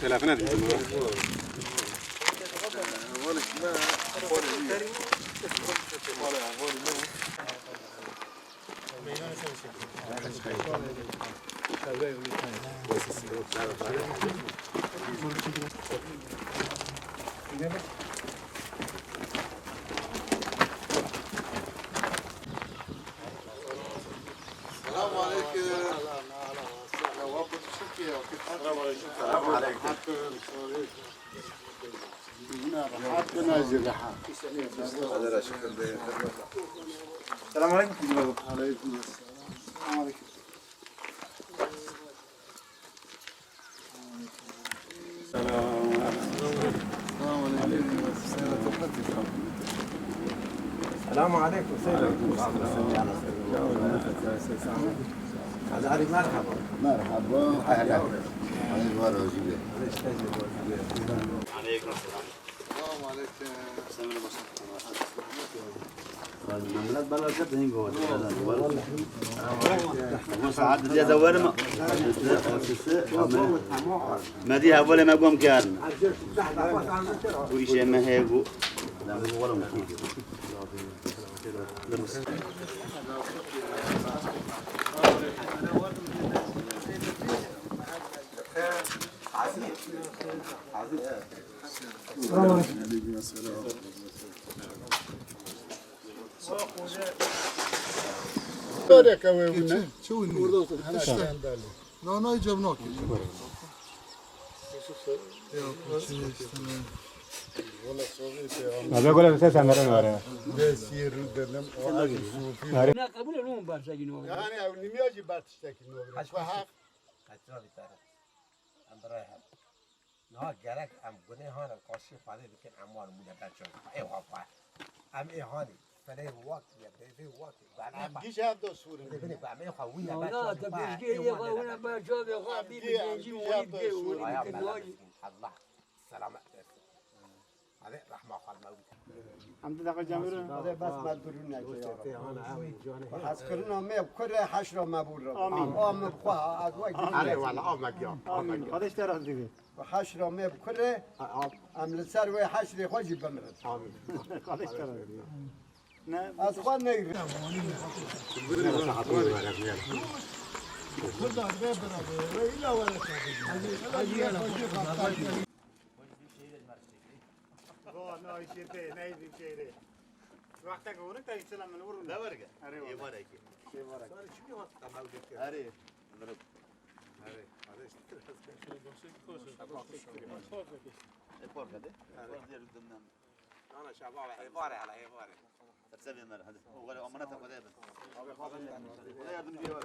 خلافنا دي السلام عليكم. السلام عليكم. السلام عليكم. عليكم السلام عليكم. السلام عليكم سيدي. مرحبا. مرحبا. اهلا. عليكم السلام. السلام عليكم. المملكة بلغت هنقول مساعد دي زوار ما دي أول ما قام كان وإيش ما هيجو ولا مكين بارك ويونا شو النور لا لا يجبناك هذا يقول لك سامرين وراء بسير درنم لا قبول لهم بارساجين يعني او نمياجي باتشتكي نور حشفها حتى بتعرف أم برايها نها جرك أم بني هان القاشي فاضي لكن أموال مدبرشون إيه وافا أم إيه هاني فليه وقت يبدي وقت بعد جيش هذا سوري بني بعد ما خوينا لا تبيش جي يقولون بارشوا بخابي بيجي وليد جي وليد كنواجي الله سلامة هذا رحمة الله الحمد لله جامر. هذا بس ما تدرون حسكرنا ما كل حشرة ما بورا آمين بخوا أدوات عليه والله مجيء هذا اشترى دي. وحشرة ما بكل أم لسروي حشرة خوجي بمرد هذا اشترى دي. نعم. أصغر نير لا شيء نايف شيء. وقتك هو نتا يسلم من ورن. لا ورقة يبارك يبارك. شو هذا هاري هذا الفور كده ديال الدمنام أنا شباب هيباري على هيباري تسوي مر هذا هو أمانة قديمة ولا يردون فيه ولا